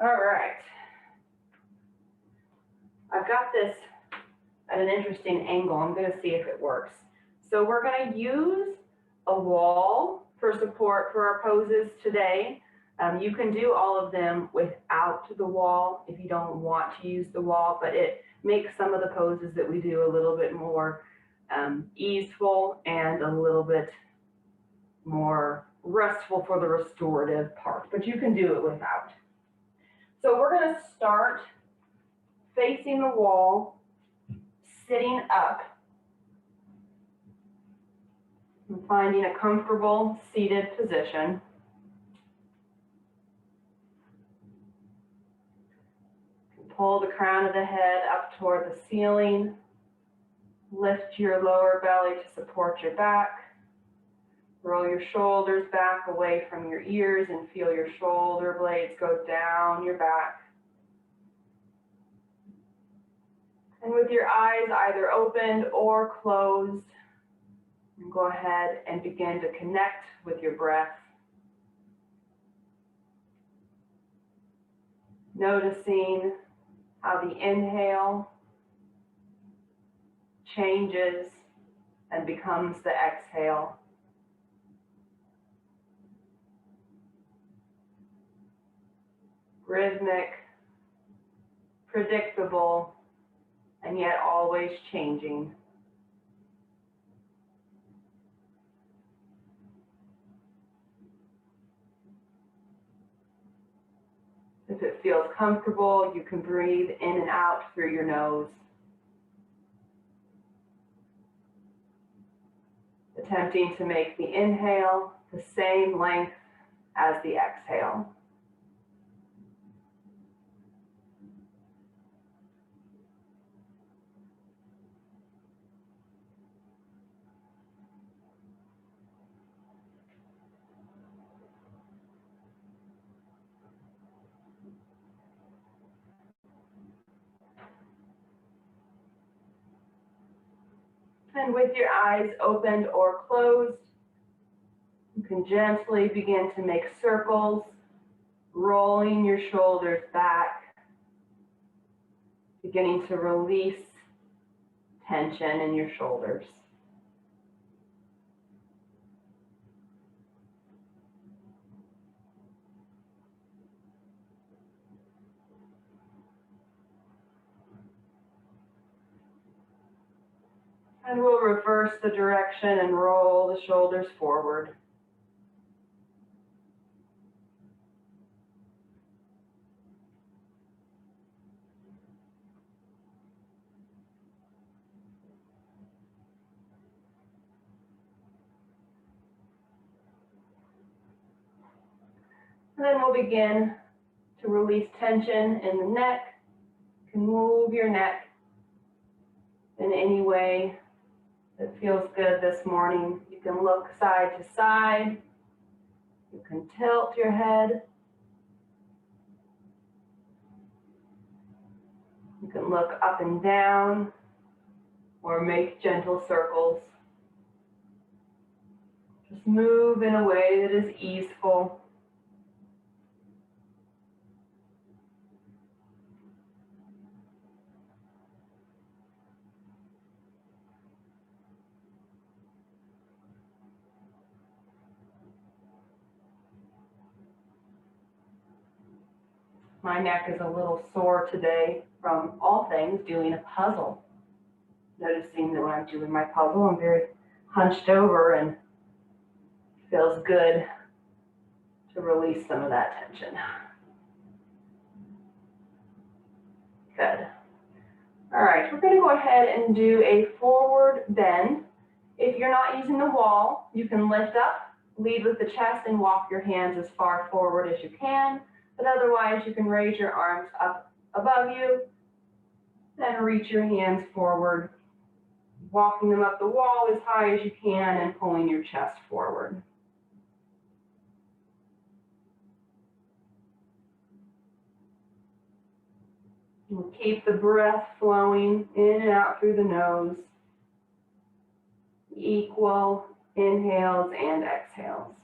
All right. I've got this at an interesting angle. I'm going to see if it works. So we're going to use a wall for support for our poses today. You can do all of them without the wall if you don't want to use the wall, but it makes some of the poses that we do a little bit more easeful and a little bit more restful for the restorative part, but you can do it without. So we're going to start facing the wall, sitting up, and finding a comfortable seated position. Pull the crown of the head up toward the ceiling. Lift your lower belly to support your back. Roll your shoulders back away from your ears and feel your shoulder blades go down your back. And with your eyes either opened or closed, go ahead and begin to connect with your breath. Noticing how the inhale changes and becomes the exhale. Rhythmic, predictable, and yet always changing. If it feels comfortable, you can breathe in and out through your nose. Attempting to make the inhale the same length as the exhale. And with your eyes opened or closed, you can gently begin to make circles, rolling your shoulders back, beginning to release tension in your shoulders. And we'll reverse the direction and roll the shoulders forward. And then we'll begin to release tension in the neck. You can move your neck in any way that feels good this morning. You can look side to side. You can tilt your head. You can look up and down or make gentle circles. Just move in a way that is easeful. My neck is a little sore today from all things doing a puzzle. Noticing that when I'm doing my puzzle, I'm very hunched over and it feels good to release some of that tension. Good. All right, we're going to go ahead and do a forward bend. If you're not using the wall, you can lift up, lead with the chest, and walk your hands as far forward as you can. But otherwise, you can raise your arms up above you, then reach your hands forward, walking them up the wall as high as you can and pulling your chest forward. We'll keep the breath flowing in and out through the nose. Equal inhales and exhales.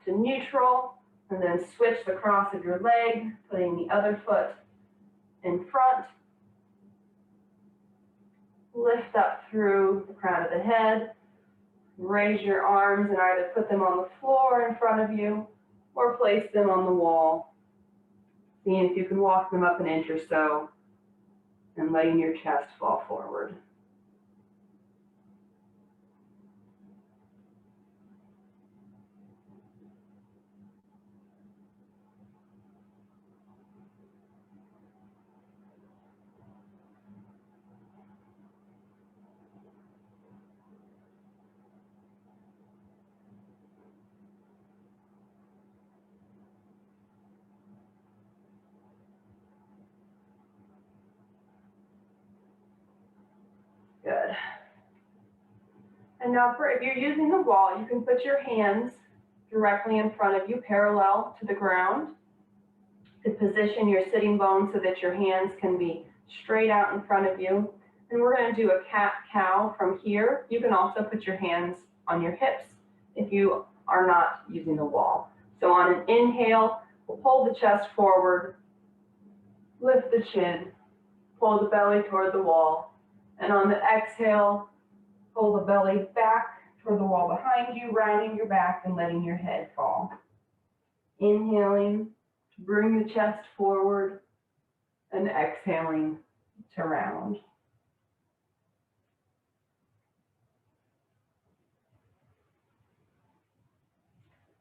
to neutral, and then switch the cross of your leg, putting the other foot in front. Lift up through the crown of the head. Raise your arms and either put them on the floor in front of you or place them on the wall. Seeing if you can walk them up an inch or so and letting your chest fall forward. Good. And now if you're using the wall, you can put your hands directly in front of you, parallel to the ground. To position your sitting bones so that your hands can be straight out in front of you. And we're going to do a cat-cow from here. You can also put your hands on your hips if you are not using the wall. So on an inhale, we'll pull the chest forward, lift the chin, pull the belly toward the wall. And on the exhale, pull the belly back toward the wall behind you, rounding your back and letting your head fall. Inhaling to bring the chest forward and exhaling to round.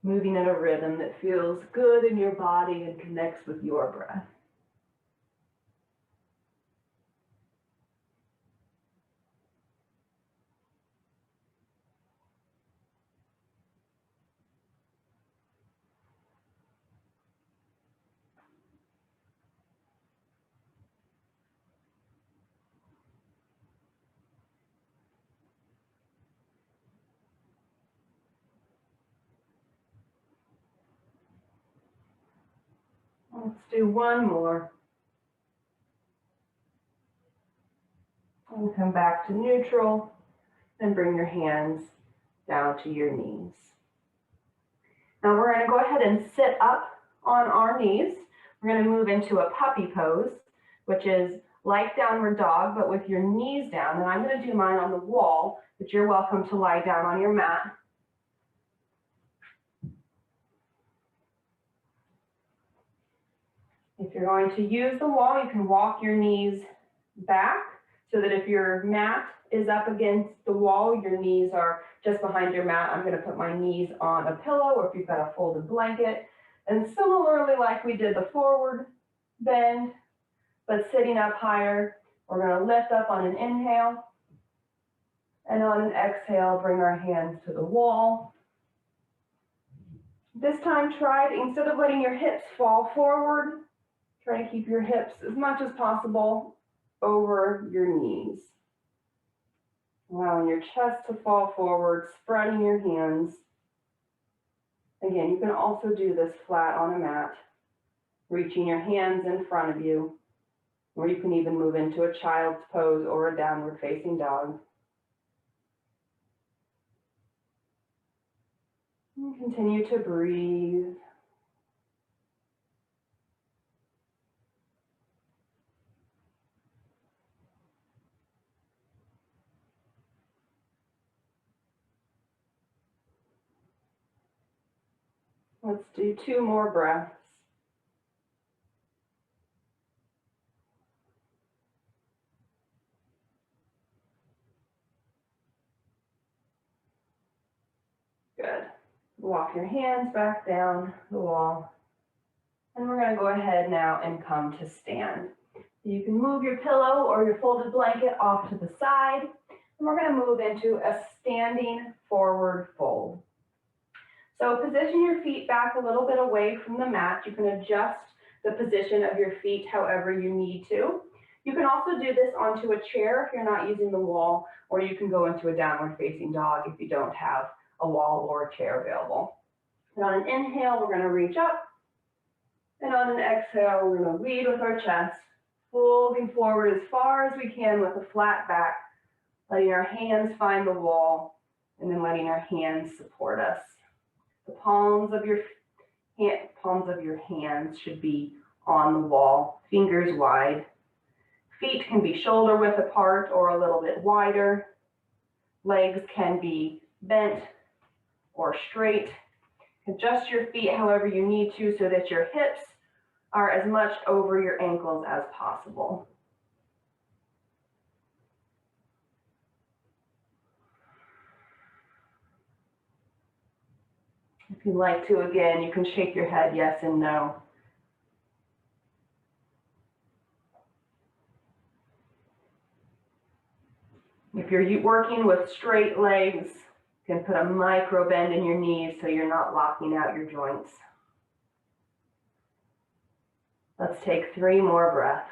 Moving at a rhythm that feels good in your body and connects with your breath. Let's do one more. And come back to neutral and bring your hands down to your knees. Now we're going to go ahead and sit up on our knees. We're going to move into a puppy pose, which is like downward dog, but with your knees down. And I'm going to do mine on the wall, but you're welcome to lie down on your mat. If you're going to use the wall, you can walk your knees back so that if your mat is up against the wall, your knees are just behind your mat. I'm going to put my knees on a pillow, or if you've got a folded blanket. And similarly, like we did the forward bend, but sitting up higher, we're going to lift up on an inhale. And on an exhale, bring our hands to the wall. This time, instead of letting your hips fall forward, try to keep your hips as much as possible over your knees. Allowing your chest to fall forward, spreading your hands. Again, you can also do this flat on a mat, reaching your hands in front of you, or you can even move into a child's pose or a downward facing dog. And continue to breathe. Let's do 2 more breaths. Good. Walk your hands back down the wall. And we're going to go ahead now and come to stand. You can move your pillow or your folded blanket off to the side. And we're going to move into a standing forward fold. So position your feet back a little bit away from the mat. You can adjust the position of your feet however you need to. You can also do this onto a chair if you're not using the wall, or you can go into a downward facing dog if you don't have a wall or a chair available. And on an inhale, we're going to reach up. And on an exhale, we're going to lead with our chest, folding forward as far as we can with a flat back, letting our hands find the wall, and then letting our hands support us. The palms of your hands should be on the wall, fingers wide. Feet can be shoulder width apart or a little bit wider. Legs can be bent or straight. Adjust your feet however you need to so that your hips are as much over your ankles as possible. If you'd like to, again, you can shake your head yes and no. If you're working with straight legs, you can put a micro bend in your knees so you're not locking out your joints. Let's take 3 more breaths.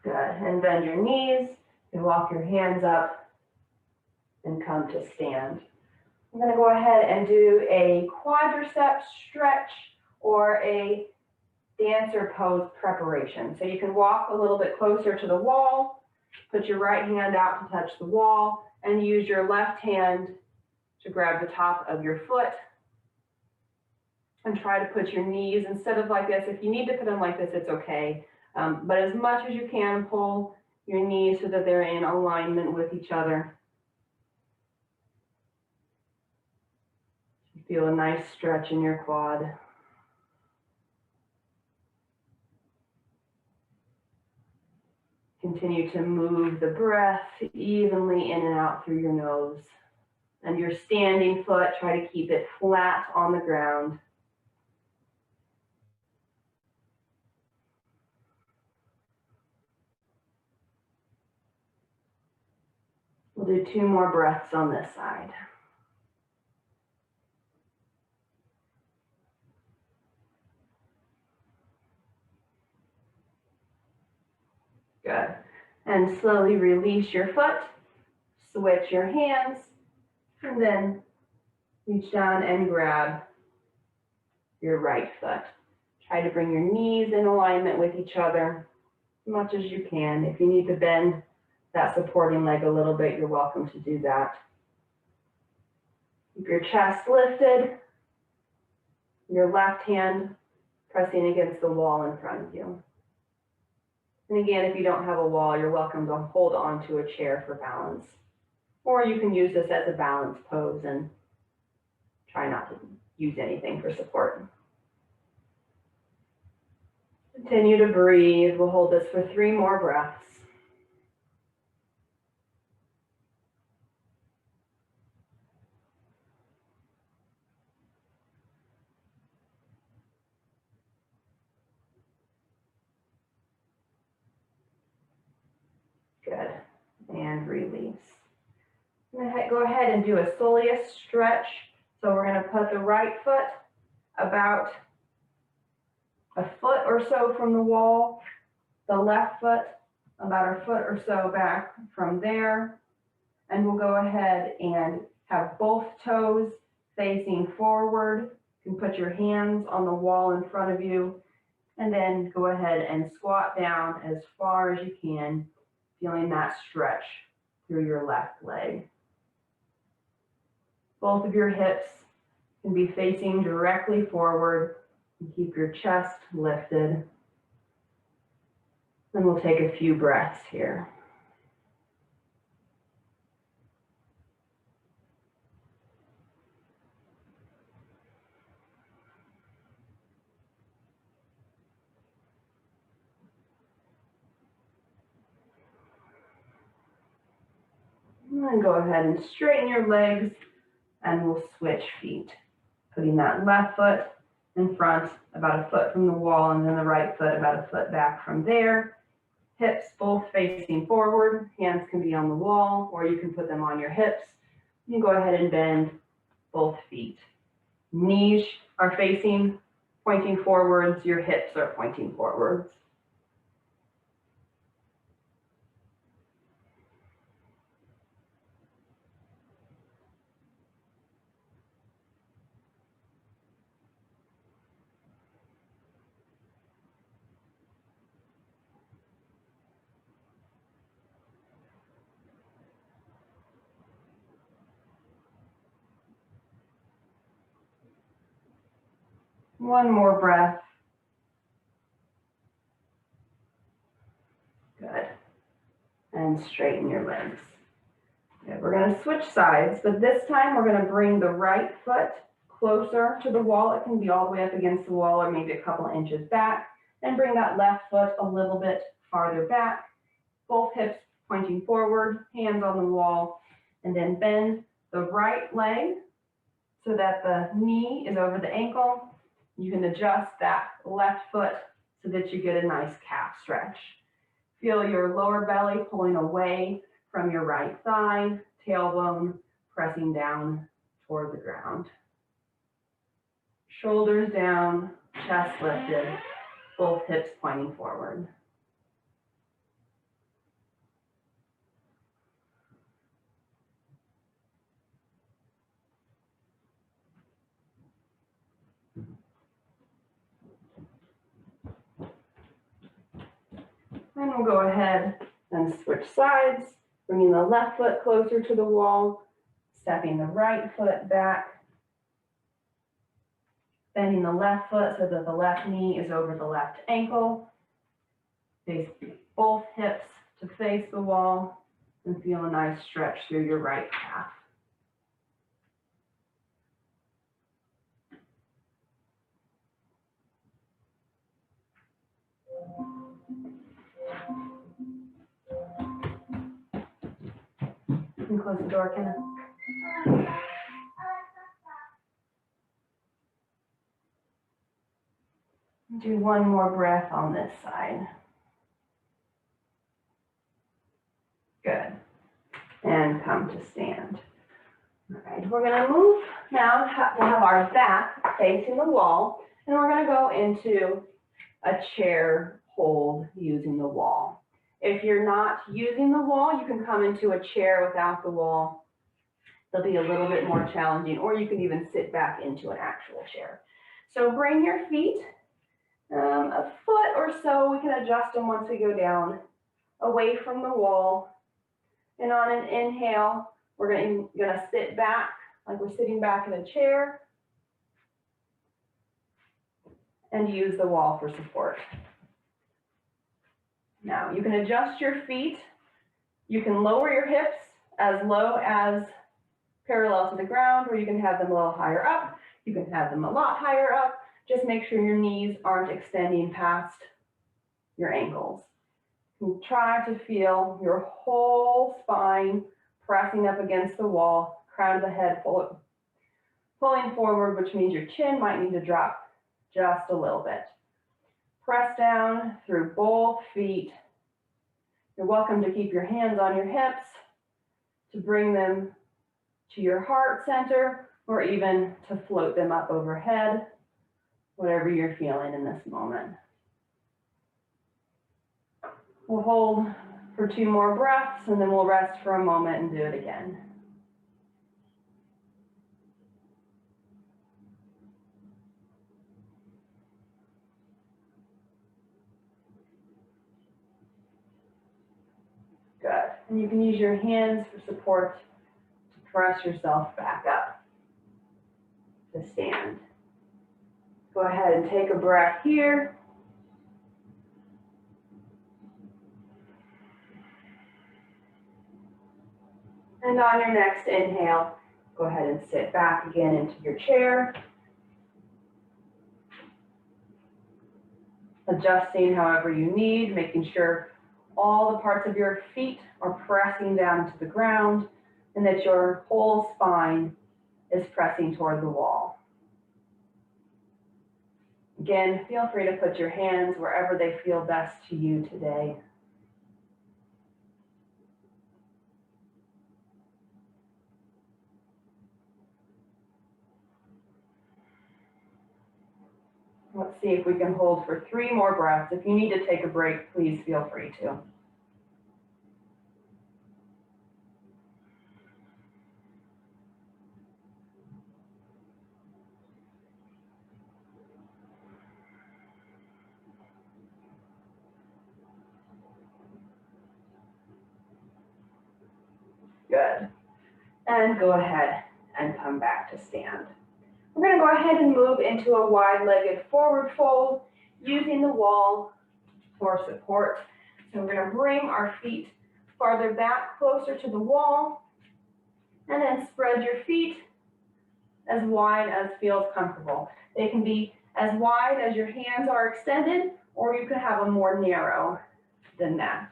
Good, and bend your knees and walk your hands up and come to stand. I'm going to go ahead and do a quadricep stretch or a dancer pose preparation. So you can walk a little bit closer to the wall, put your right hand out to touch the wall, and use your left hand to grab the top of your foot. And try to put your knees, instead of like this, if you need to put them like this, it's okay. But as much as you can, pull your knees so that they're in alignment with each other. You feel a nice stretch in your quad. Continue to move the breath evenly in and out through your nose. And your standing foot, try to keep it flat on the ground. We'll do 2 more breaths on this side. Good. And slowly release your foot, switch your hands, and then reach down and grab your right foot. Try to bring your knees in alignment with each other as much as you can. If you need to bend that supporting leg a little bit, you're welcome to do that. Keep your chest lifted, your left hand pressing against the wall in front of you. And again, if you don't have a wall, you're welcome to hold on to a chair for balance. Or you can use this as a balance pose and try not to use anything for support. Continue to breathe. We'll hold this for 3 more breaths. Good. And release. I'm going to go ahead and do a soleus stretch. So we're going to put the right foot about a foot or so from the wall, the left foot about a foot or so back from there. And we'll go ahead and have both toes facing forward. You can put your hands on the wall in front of you, and then go ahead and squat down as far as you can, feeling that stretch through your left leg. Both of your hips can be facing directly forward, and keep your chest lifted. Then we'll take a few breaths here. And then go ahead and straighten your legs, and we'll switch feet. Putting that left foot in front, about a foot from the wall, and then the right foot about a foot back from there. Hips both facing forward. Hands can be on the wall, or you can put them on your hips. You can go ahead and bend both feet. Knees are facing, pointing forwards. Your hips are pointing forwards. One more breath. Good. And straighten your legs. Good. We're going to switch sides, but this time we're going to bring the right foot closer to the wall. It can be all the way up against the wall or maybe a couple of inches back. And bring that left foot a little bit farther back. Both hips pointing forward, hands on the wall, and then bend the right leg so that the knee is over the ankle. You can adjust that left foot so that you get a nice calf stretch. Feel your lower belly pulling away from your right thigh, tailbone pressing down toward the ground. Shoulders down, chest lifted, both hips pointing forward. Then we'll go ahead and switch sides, bringing the left foot closer to the wall, stepping the right foot back, bending the left foot so that the left knee is over the left ankle. Face both hips to face the wall and feel a nice stretch through your right calf. You can close the door, Kenneth. Do one more breath on this side. Good. And come to stand. All right, we're going to move now. We'll have our back facing the wall, and we're going to go into a chair hold using the wall. If you're not using the wall, you can come into a chair without the wall. They'll be a little bit more challenging, or you can even sit back into an actual chair. So bring your feet a foot or so. We can adjust them once we go down away from the wall. And on an inhale, we're going to sit back like we're sitting back in a chair and use the wall for support. Now you can adjust your feet. You can lower your hips as low as parallel to the ground, or you can have them a little higher up. You can have them a lot higher up. Just make sure your knees aren't extending past your ankles. And try to feel your whole spine pressing up against the wall, crown of the head pulling forward, which means your chin might need to drop just a little bit. Press down through both feet. You're welcome to keep your hands on your hips to bring them to your heart center, or even to float them up overhead, whatever you're feeling in this moment. We'll hold for 2 more breaths, and then we'll rest for a moment and do it again. Good. And you can use your hands for support to press yourself back up to stand. Go ahead and take a breath here. And on your next inhale, go ahead and sit back again into your chair. Adjusting however you need, making sure all the parts of your feet are pressing down to the ground and that your whole spine is pressing toward the wall. Again, feel free to put your hands wherever they feel best to you today. Let's see if we can hold for 3 more breaths. If you need to take a break, please feel free to. Good. And go ahead and come back to stand. We're going to go ahead and move into a wide-legged forward fold using the wall for support. So we're going to bring our feet farther back, closer to the wall, and then spread your feet as wide as feels comfortable. They can be as wide as your hands are extended, or you could have them more narrow than that.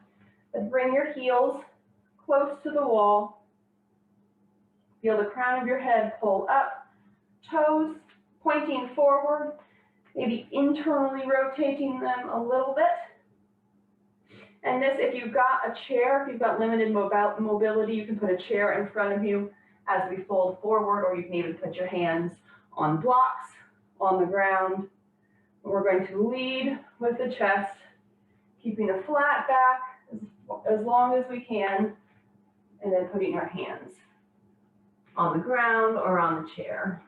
But bring your heels close to the wall. Feel the crown of your head pull up, toes pointing forward, maybe internally rotating them a little bit. And this, if you've got a chair, if you've got limited mobility, you can put a chair in front of you as we fold forward, or you can even put your hands on blocks on the ground. We're going to lead with the chest, keeping a flat back as long as we can, and then putting our hands on the ground or on the chair.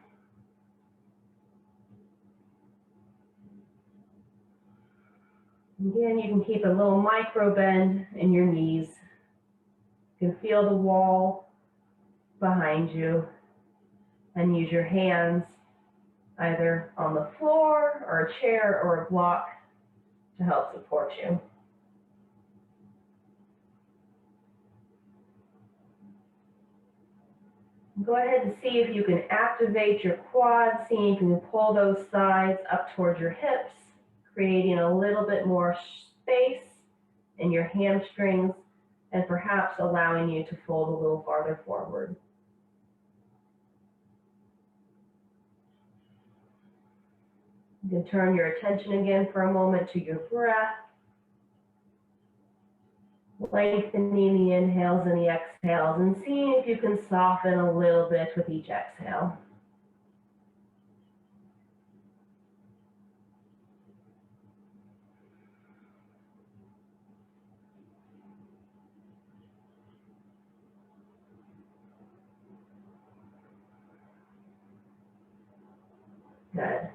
Again, you can keep a little micro bend in your knees. You can feel the wall behind you and use your hands either on the floor or a chair or a block to help support you. Go ahead and see if you can activate your quads, see if you can pull those thighs up towards your hips, creating a little bit more space in your hamstrings and perhaps allowing you to fold a little farther forward. You can turn your attention again for a moment to your breath, lengthening the inhales and the exhales, and seeing if you can soften a little bit with each exhale. Good.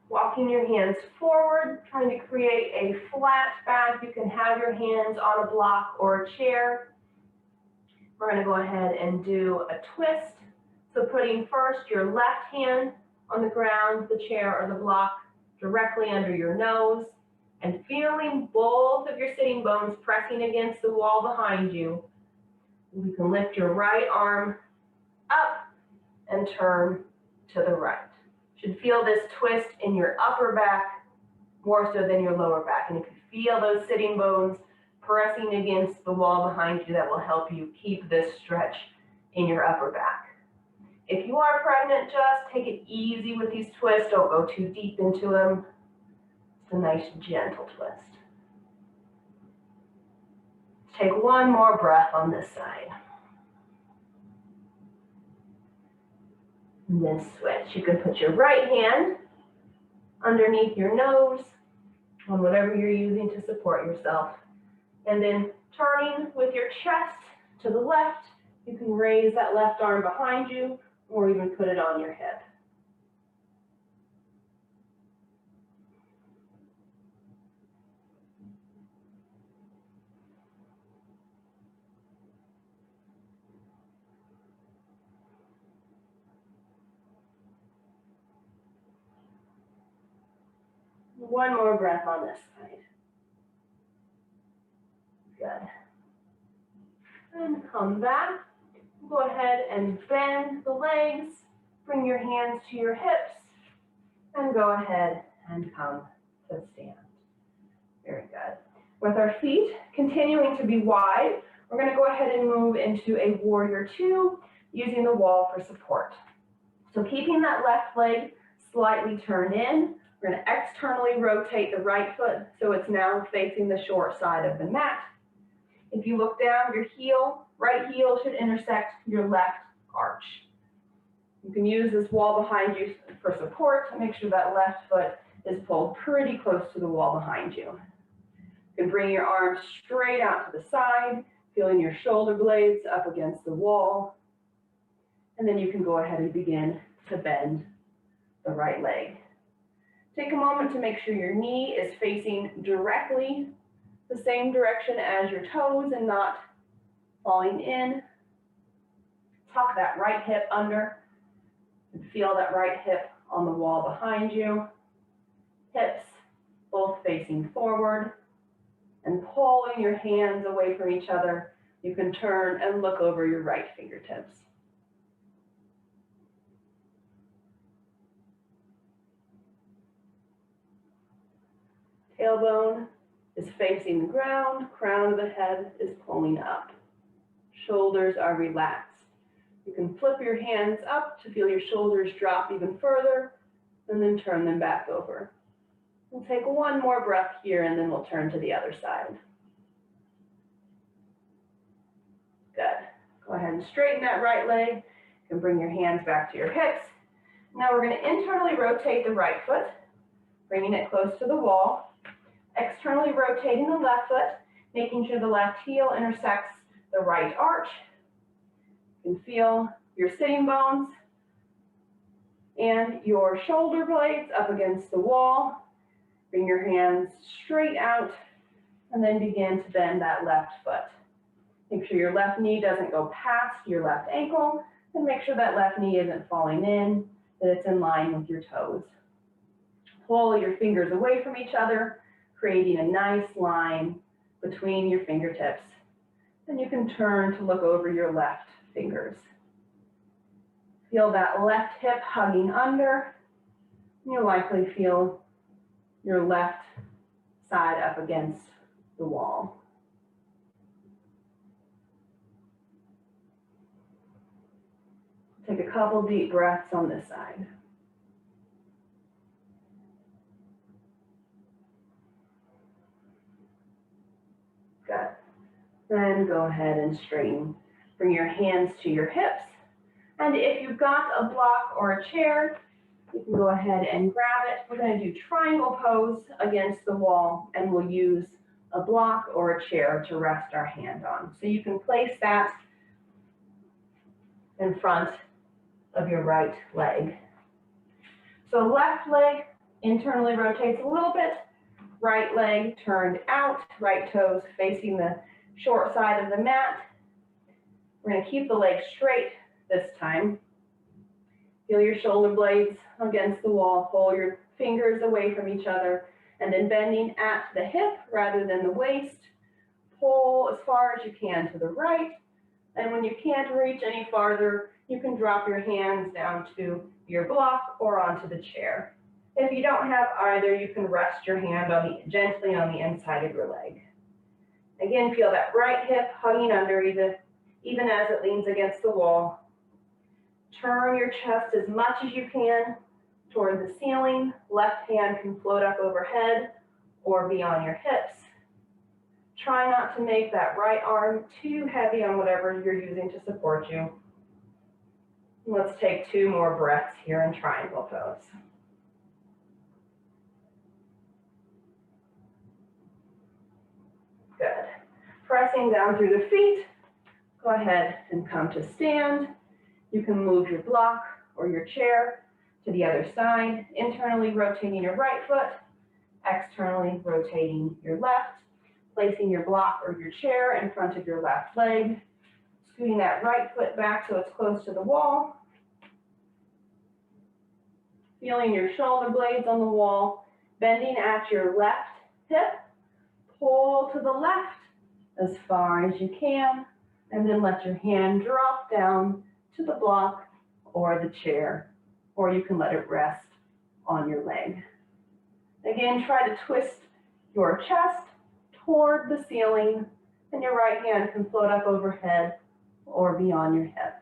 Walking your hands forward, trying to create a flat back. You can have your hands on a block or a chair. We're going to go ahead and do a twist. So putting first your left hand on the ground, the chair or the block directly under your nose, and feeling both of your sitting bones pressing against the wall behind you. You can lift your right arm up and turn to the right. Should feel this twist in your upper back more so than your lower back. And if you feel those sitting bones pressing against the wall behind you, that will help you keep this stretch in your upper back. If you are pregnant, just take it easy with these twists. Don't go too deep into them. It's a nice gentle twist. Take one more breath on this side. And then switch. You can put your right hand underneath your nose on whatever you're using to support yourself. And then turning with your chest to the left, you can raise that left arm behind you or even put it on your hip. One more breath on this side. Good. And come back. Go ahead and bend the legs. Bring your hands to your hips. And go ahead and come to stand. Very good. With our feet continuing to be wide, we're going to go ahead and move into a warrior two using the wall for support. So keeping that left leg slightly turned in, we're going to externally rotate the right foot so it's now facing the short side of the mat. If you look down, your heel, right heel should intersect your left arch. You can use this wall behind you for support to make sure that left foot is pulled pretty close to the wall behind you. You can bring your arms straight out to the side, feeling your shoulder blades up against the wall. And then you can go ahead and begin to bend the right leg. Take a moment to make sure your knee is facing directly the same direction as your toes and not falling in. Tuck that right hip under. And feel that right hip on the wall behind you. Hips both facing forward. And pulling your hands away from each other, you can turn and look over your right fingertips. Tailbone is facing the ground, crown of the head is pulling up. Shoulders are relaxed. You can flip your hands up to feel your shoulders drop even further, and then turn them back over. We'll take one more breath here, and then we'll turn to the other side. Good. Go ahead and straighten that right leg. You can bring your hands back to your hips. Now we're going to internally rotate the right foot, bringing it close to the wall. Externally rotating the left foot, making sure the left heel intersects the right arch. You can feel your sitting bones and your shoulder blades up against the wall. Bring your hands straight out and then begin to bend that left foot. Make sure your left knee doesn't go past your left ankle, and make sure that left knee isn't falling in, that it's in line with your toes. Pull your fingers away from each other, creating a nice line between your fingertips. And you can turn to look over your left fingers. Feel that left hip hugging under. You'll likely feel your left side up against the wall. Take a couple deep breaths on this side. Good. Then go ahead and straighten. Bring your hands to your hips. And if you've got a block or a chair, you can go ahead and grab it. We're going to do triangle pose against the wall, and we'll use a block or a chair to rest our hand on. So you can place that in front of your right leg. So left leg internally rotates a little bit, right leg turned out, right toes facing the short side of the mat. We're going to keep the leg straight this time. Feel your shoulder blades against the wall, pull your fingers away from each other, and then bending at the hip rather than the waist. Pull as far as you can to the right, and when you can't reach any farther, you can drop your hands down to your block or onto the chair. If you don't have either, you can rest your hand gently on the inside of your leg. Again, feel that right hip hugging under even as it leans against the wall. Turn your chest as much as you can toward the ceiling. Left hand can float up overhead or be on your hips. Try not to make that right arm too heavy on whatever you're using to support you. Let's take 2 more breaths here in triangle pose. Good. Pressing down through the feet, go ahead and come to stand. You can move your block or your chair to the other side, internally rotating your right foot, externally rotating your left, placing your block or your chair in front of your left leg, scooting that right foot back so it's close to the wall, feeling your shoulder blades on the wall, bending at your left hip, pull to the left as far as you can, and then let your hand drop down to the block or the chair, or you can let it rest on your leg. Again, try to twist your chest toward the ceiling, and your right hand can float up overhead or be on your hip.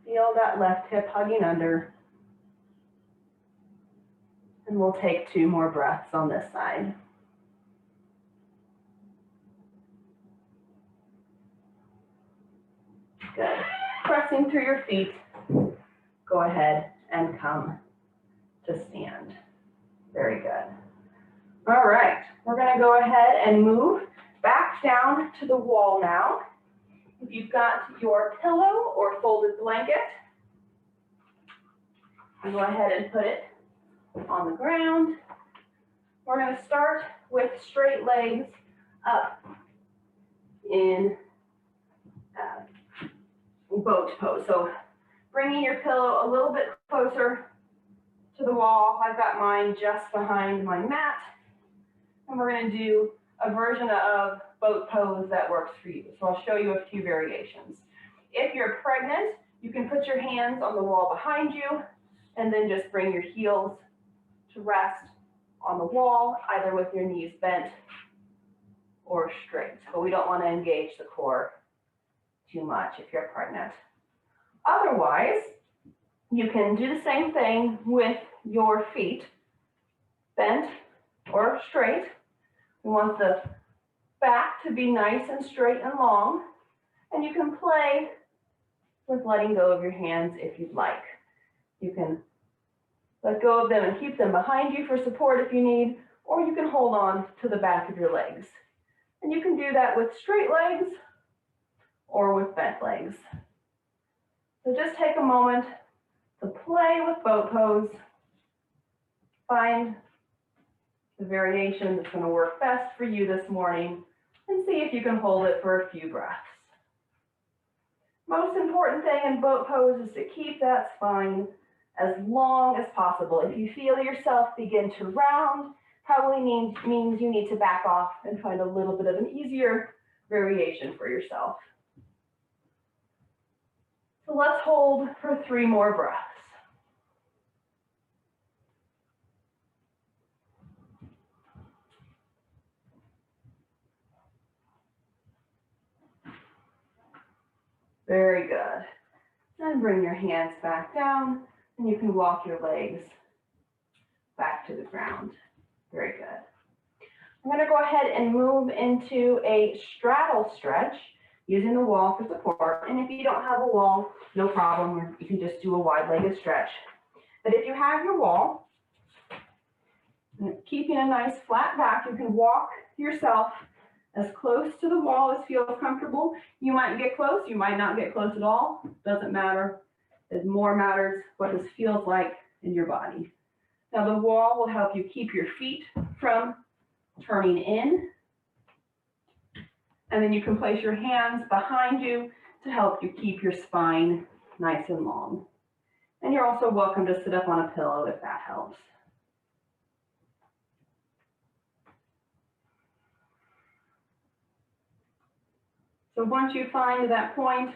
Feel that left hip hugging under. And we'll take 2 more breaths on this side. Good. Pressing through your feet, go ahead and come to stand. Very good. All right, we're going to go ahead and move back down to the wall now. If you've got your pillow or folded blanket, go ahead and put it on the ground. We're going to start with straight legs up in boat pose. So bringing your pillow a little bit closer to the wall. I've got mine just behind my mat. And we're going to do a version of boat pose that works for you. So I'll show you a few variations. If you're pregnant, you can put your hands on the wall behind you and then just bring your heels to rest on the wall, either with your knees bent or straight. But we don't want to engage the core too much if you're pregnant. Otherwise, you can do the same thing with your feet bent or straight. We want the back to be nice and straight and long, and you can play with letting go of your hands if you'd like. You can let go of them and keep them behind you for support if you need, or you can hold on to the back of your legs. And you can do that with straight legs or with bent legs. So just take a moment to play with boat pose. Find the variation that's going to work best for you this morning and see if you can hold it for a few breaths. Most important thing in boat pose is to keep that spine as long as possible. If you feel yourself begin to round, probably means you need to back off and find a little bit of an easier variation for yourself. So let's hold for 3 more breaths. Very good. And bring your hands back down, and you can walk your legs back to the ground. Very good. I'm going to go ahead and move into a straddle stretch using the wall for support. And if you don't have a wall, no problem. You can just do a wide-legged stretch. But if you have your wall, keeping a nice flat back, you can walk yourself as close to the wall as feels comfortable. You might get close, you might not get close at all. Doesn't matter. It more matters what this feels like in your body. Now the wall will help you keep your feet from turning in. And then you can place your hands behind you to help you keep your spine nice and long. And you're also welcome to sit up on a pillow if that helps. So once you find that point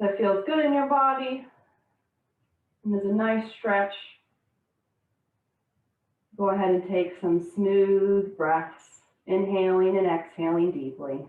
that feels good in your body, and there's a nice stretch, go ahead and take some smooth breaths, inhaling and exhaling deeply.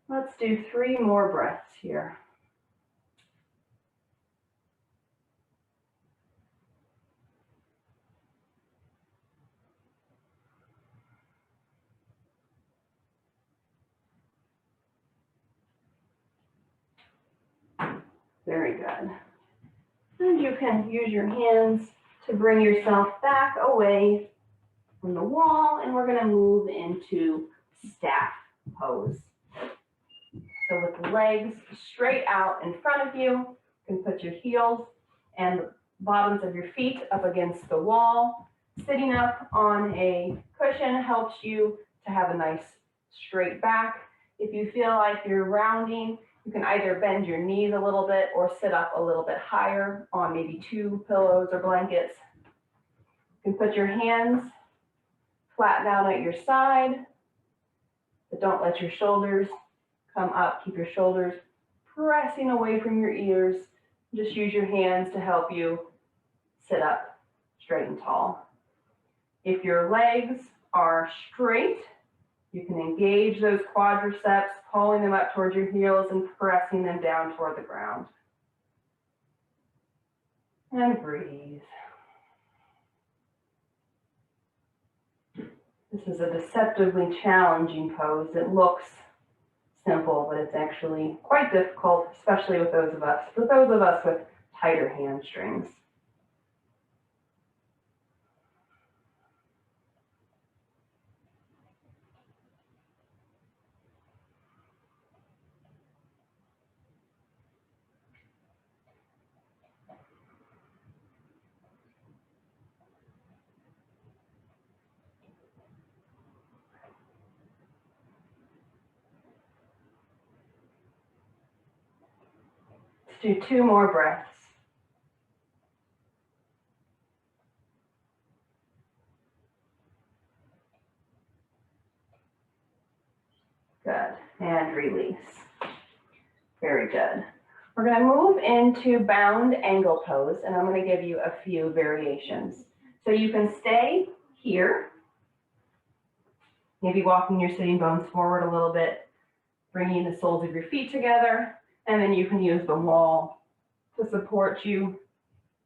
Let's do 3 more breaths here. Very good. And you can use your hands to bring yourself back away from the wall, and we're going to move into staff pose. So with the legs straight out in front of you, you can put your heels and the bottoms of your feet up against the wall. Sitting up on a cushion helps you to have a nice straight back. If you feel like you're rounding, you can either bend your knees a little bit or sit up a little bit higher on maybe 2 pillows or blankets. You can put your hands flat down at your side, but don't let your shoulders come up. Keep your shoulders pressing away from your ears. Just use your hands to help you sit up straight and tall. If your legs are straight, you can engage those quadriceps, pulling them up towards your heels and pressing them down toward the ground. And breathe. This is a deceptively challenging pose. It looks simple, but it's actually quite difficult, especially with those of us with tighter hamstrings. do 2 more breaths. Good, and release. Very good. We're going to move into bound angle pose, and I'm going to give you a few variations. So you can stay here, maybe walking your sitting bones forward a little bit, bringing the soles of your feet together, and then you can use the wall to support you,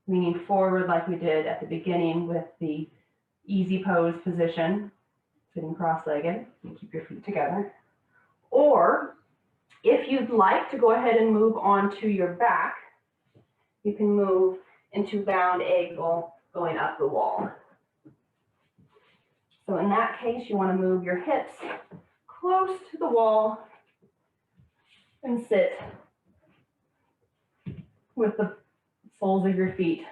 leaning forward like we did at the beginning with the easy pose position, sitting cross-legged, and keep your feet together. Or if you'd like to go ahead and move onto your back, you can move into bound angle going up the wall. So in that case, you want to move your hips close to the wall and sit with the soles of your feet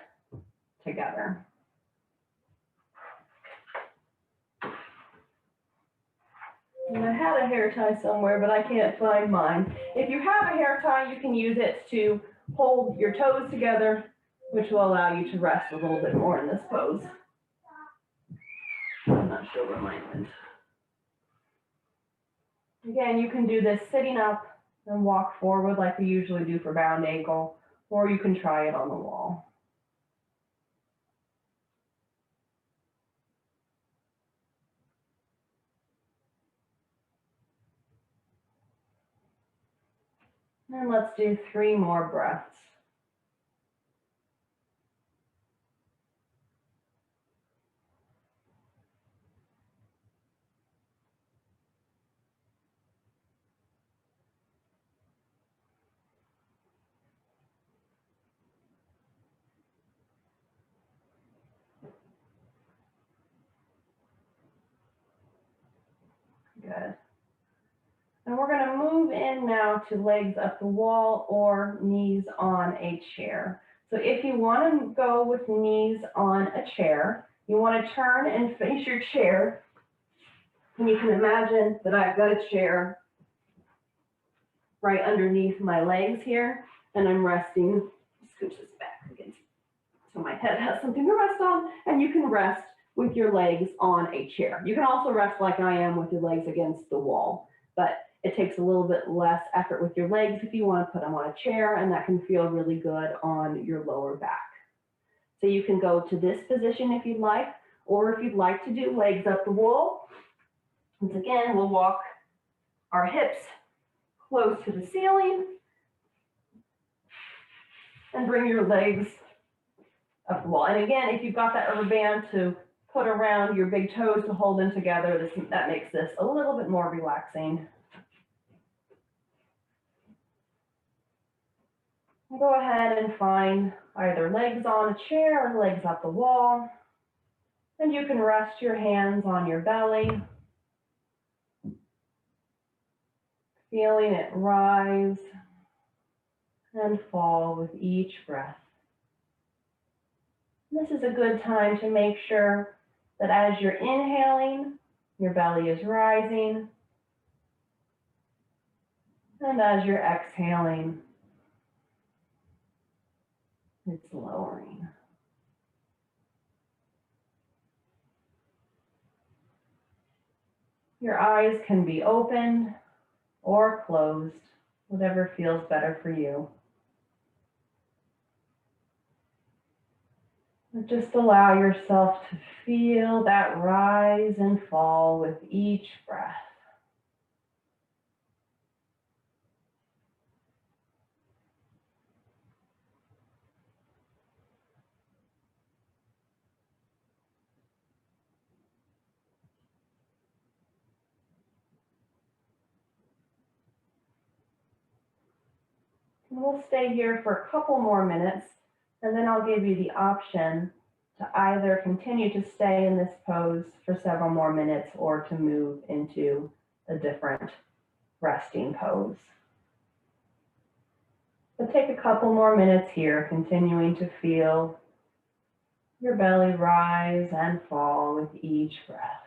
together. And I had a hair tie somewhere, but I can't find mine. If you have a hair tie, you can use it to hold your toes together, which will allow you to rest a little bit more in this pose. I'm not sure where mine went. Again, you can do this sitting up and walk forward like we usually do for bound ankle, or you can try it on the wall. And let's do 3 more breaths. Good. And we're going to move in now to legs up the wall or knees on a chair. So if you want to go with knees on a chair, you want to turn and face your chair. And you can imagine that I've got a chair right underneath my legs here, and I'm resting, scooch this back again, so my head has something to rest on, and you can rest with your legs on a chair. You can also rest like I am with your legs against the wall, but it takes a little bit less effort with your legs if you want to put them on a chair, and that can feel really good on your lower back. So you can go to this position if you'd like, or if you'd like to do legs up the wall. Once again, we'll walk our hips close to the ceiling and bring your legs up the wall. And again, if you've got that rubber band to put around your big toes to hold them together, that makes this a little bit more relaxing. Go ahead and find either legs on a chair or legs up the wall. And you can rest your hands on your belly, feeling it rise and fall with each breath. This is a good time to make sure that as you're inhaling, your belly is rising, and as you're exhaling, it's lowering. Your eyes can be open or closed, whatever feels better for you. And just allow yourself to feel that rise and fall with each breath. We'll stay here for a couple more minutes, and then I'll give you the option to either continue to stay in this pose for several more minutes or to move into a different resting pose. But take a couple more minutes here, continuing to feel your belly rise and fall with each breath.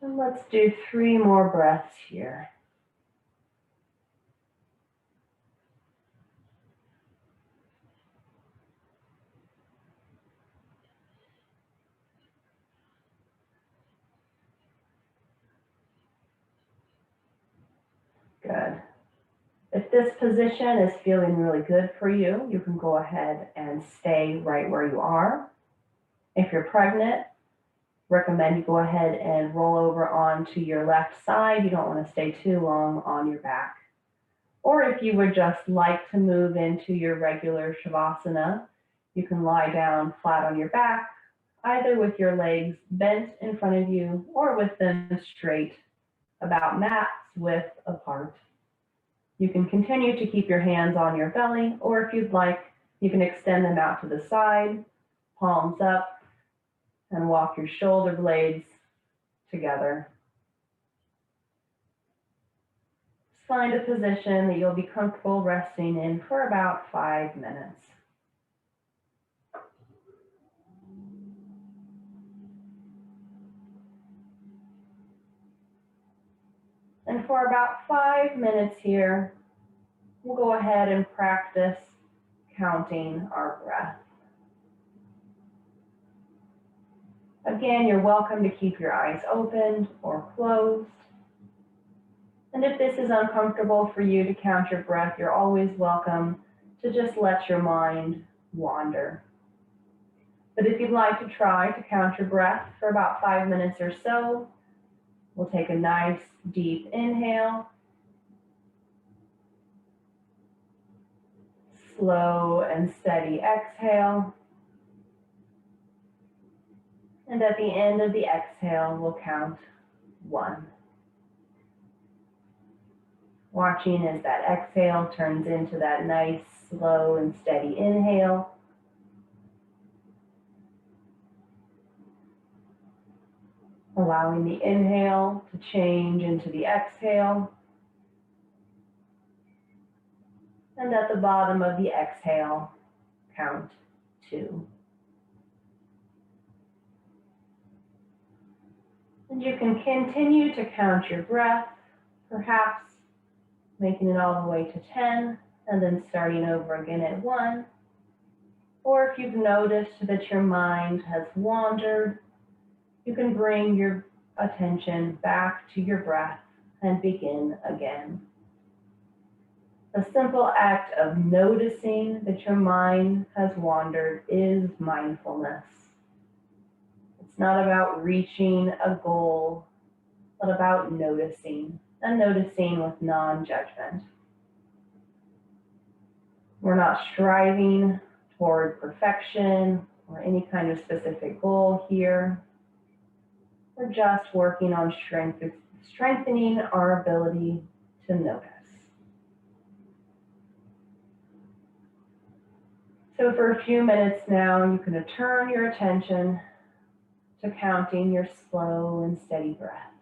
And let's do 3 more breaths here. Good. If this position is feeling really good for you, you can go ahead and stay right where you are. If you're pregnant, recommend you go ahead and roll over onto your left side. You don't want to stay too long on your back. Or if you would just like to move into your regular Shavasana, you can lie down flat on your back, either with your legs bent in front of you or with them straight, about mat's width apart. You can continue to keep your hands on your belly, or if you'd like, you can extend them out to the side, palms up, and walk your shoulder blades together. Find a position that you'll be comfortable resting in for about 5 minutes. And for about 5 minutes here, we'll go ahead and practice counting our breath. Again, you're welcome to keep your eyes open or closed. And if this is uncomfortable for you to count your breath, you're always welcome to just let your mind wander. But if you'd like to try to count your breath for about 5 minutes or so, we'll take a nice deep inhale, slow and steady exhale, and at the end of the exhale, we'll count 1. Watching as that exhale turns into that nice, slow and steady inhale. Allowing the inhale to change into the exhale. And at the bottom of the exhale, count 2. And you can continue to count your breath, perhaps making it all the way to 10, and then starting over again at 1. Or if you've noticed that your mind has wandered, you can bring your attention back to your breath and begin again. A simple act of noticing that your mind has wandered is mindfulness. It's not about reaching a goal, but about noticing, and noticing with non-judgment. We're not striving toward perfection or any kind of specific goal here. We're just working on strengthening our ability to notice. So for a few minutes now, you can turn your attention to counting your slow and steady breath.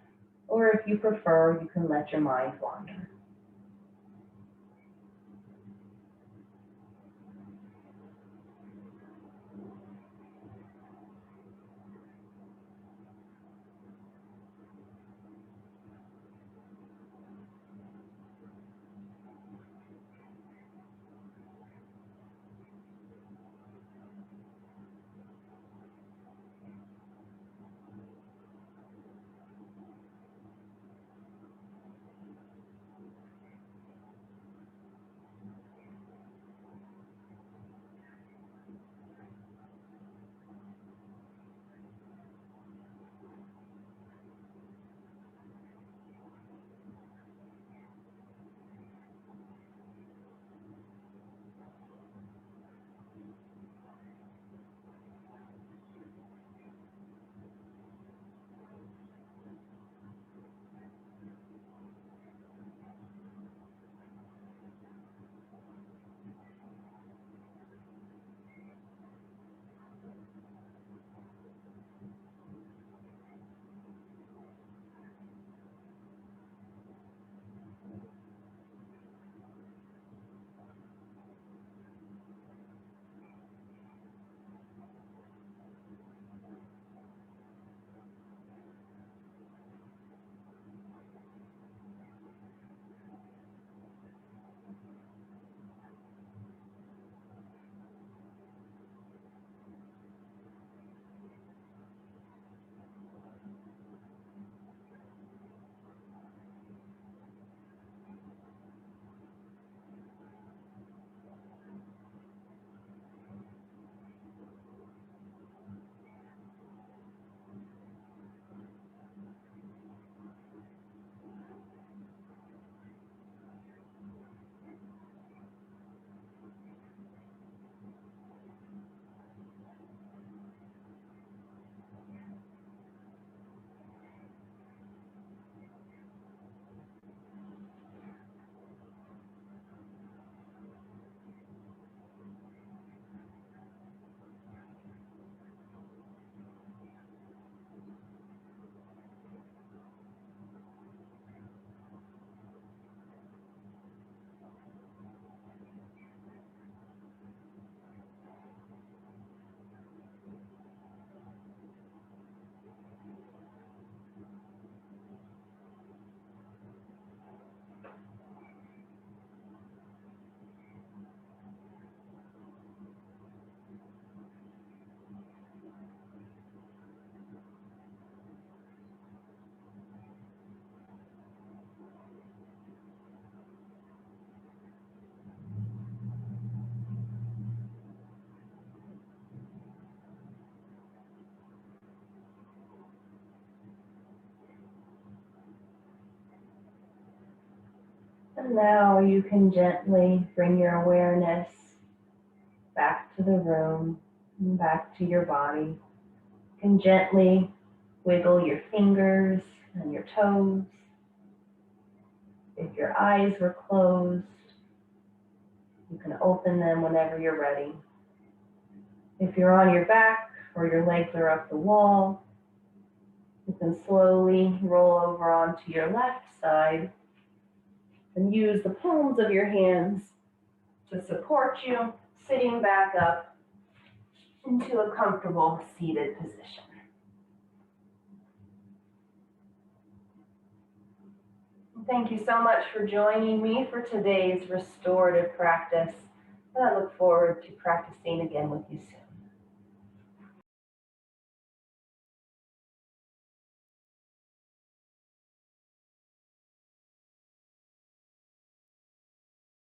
Or if you prefer, you can let your mind wander. And now you can gently bring your awareness back to the room and back to your body. You can gently wiggle your fingers and your toes. If your eyes were closed, you can open them whenever you're ready. If you're on your back or your legs are up the wall, you can slowly roll over onto your left side and use the palms of your hands to support you, sitting back up into a comfortable seated position. Thank you so much for joining me for today's restorative practice, and I look forward to practicing again with you soon.